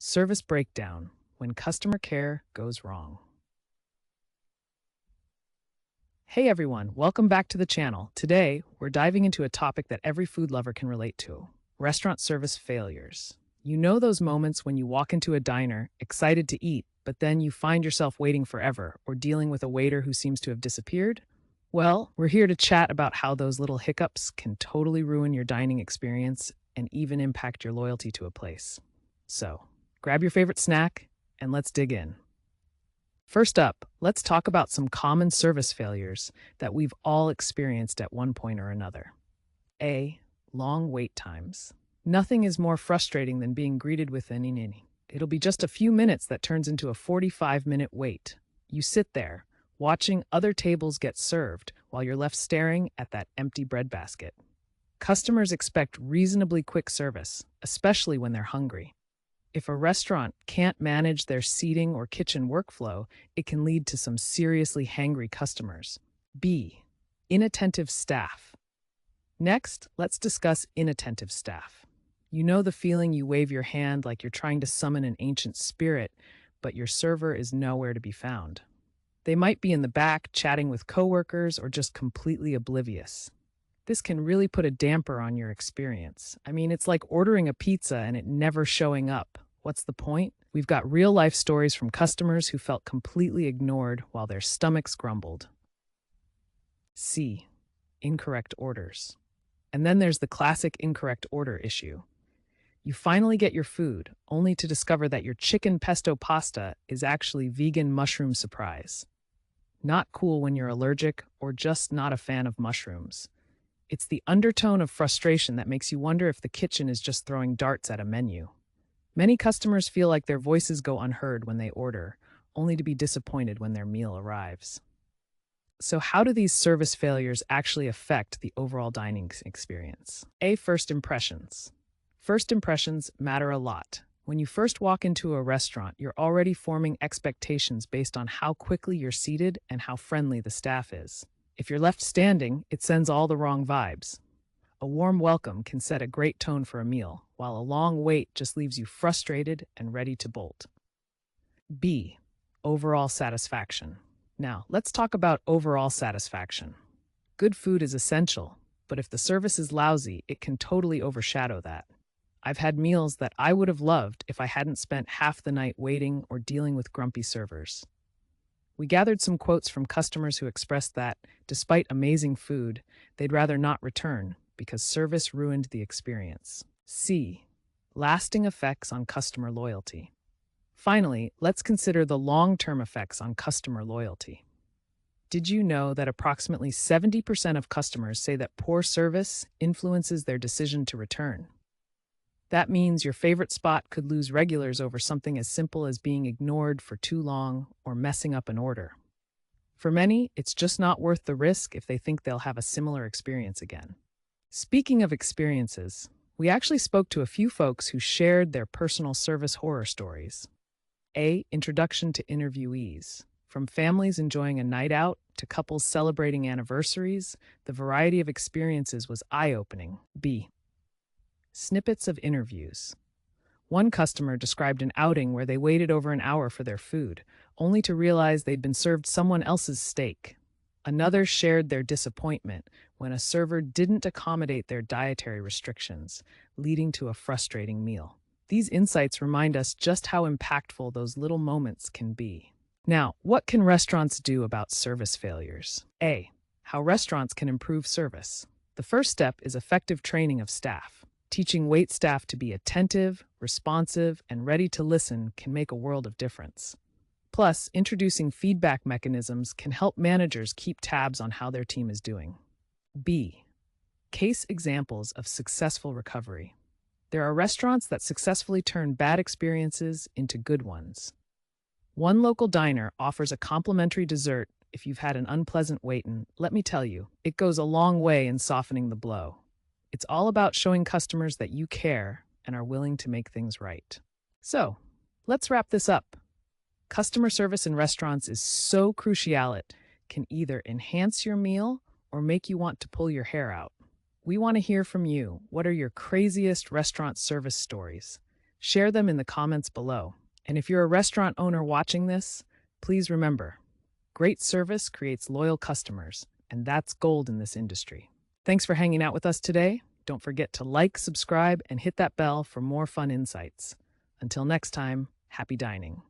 Service breakdown when customer care goes wrong. Hey everyone, welcome back to the channel. Today, we're diving into a topic that every food lover can relate to: restaurant service failures. You know those moments when you walk into a diner, excited to eat, but then you find yourself waiting forever or dealing with a waiter who seems to have disappeared? Well, we're here to chat about how those little hiccups can totally ruin your dining experience and even impact your loyalty to a place. So, grab your favorite snack and let's dig in. First up, let's talk about some common service failures that we've all experienced at one point or another. A. Long wait times. Nothing is more frustrating than being greeted with an "inini." It'll be just a few minutes that turns into a 45-minute wait. You sit there, watching other tables get served while you're left staring at that empty breadbasket. Customers expect reasonably quick service, especially when they're hungry. If a restaurant can't manage their seating or kitchen workflow, it can lead to some seriously hangry customers. B. Inattentive staff. Next, let's discuss inattentive staff. You know the feeling you wave your hand like you're trying to summon an ancient spirit, but your server is nowhere to be found. They might be in the back chatting with coworkers or just completely oblivious. This can really put a damper on your experience. I mean, it's like ordering a pizza and it never showing up. What's the point? We've got real-life stories from customers who felt completely ignored while their stomachs grumbled. C. Incorrect orders. And then there's the classic incorrect order issue. You finally get your food, only to discover that your chicken pesto pasta is actually vegan mushroom surprise. Not cool when you're allergic or just not a fan of mushrooms. It's the undertone of frustration that makes you wonder if the kitchen is just throwing darts at a menu. Many customers feel like their voices go unheard when they order, only to be disappointed when their meal arrives. So how do these service failures actually affect the overall dining experience? A. First impressions. First impressions matter a lot. When you first walk into a restaurant, you're already forming expectations based on how quickly you're seated and how friendly the staff is. If you're left standing, it sends all the wrong vibes. A warm welcome can set a great tone for a meal, while a long wait just leaves you frustrated and ready to bolt. B. Overall satisfaction. Now, let's talk about overall satisfaction. Good food is essential, but if the service is lousy, it can totally overshadow that. I've had meals that I would have loved if I hadn't spent half the night waiting or dealing with grumpy servers. We gathered some quotes from customers who expressed that, despite amazing food, they'd rather not return because service ruined the experience. C. Lasting effects on customer loyalty. Finally, let's consider the long-term effects on customer loyalty. Did you know that approximately 70% of customers say that poor service influences their decision to return? That means your favorite spot could lose regulars over something as simple as being ignored for too long or messing up an order. For many, it's just not worth the risk if they think they'll have a similar experience again. Speaking of experiences, we actually spoke to a few folks who shared their personal service horror stories. A. Introduction to interviewees. From families enjoying a night out to couples celebrating anniversaries, the variety of experiences was eye-opening. B. Snippets of interviews. One customer described an outing where they waited over an hour for their food, only to realize they'd been served someone else's steak. Another shared their disappointment when a server didn't accommodate their dietary restrictions, leading to a frustrating meal. These insights remind us just how impactful those little moments can be. Now, what can restaurants do about service failures? A. How restaurants can improve service. The first step is effective training of staff. Teaching wait staff to be attentive, responsive, and ready to listen can make a world of difference. Plus, introducing feedback mechanisms can help managers keep tabs on how their team is doing. B. Case examples of successful recovery. There are restaurants that successfully turn bad experiences into good ones. One local diner offers a complimentary dessert if you've had an unpleasant wait, and let me tell you, it goes a long way in softening the blow. It's all about showing customers that you care and are willing to make things right. So, let's wrap this up. Customer service in restaurants is so crucial it can either enhance your meal or make you want to pull your hair out. We want to hear from you. What are your craziest restaurant service stories? Share them in the comments below. And if you're a restaurant owner watching this, please remember, great service creates loyal customers, and that's gold in this industry. Thanks for hanging out with us today. Don't forget to like, subscribe, and hit that bell for more fun insights. Until next time, happy dining.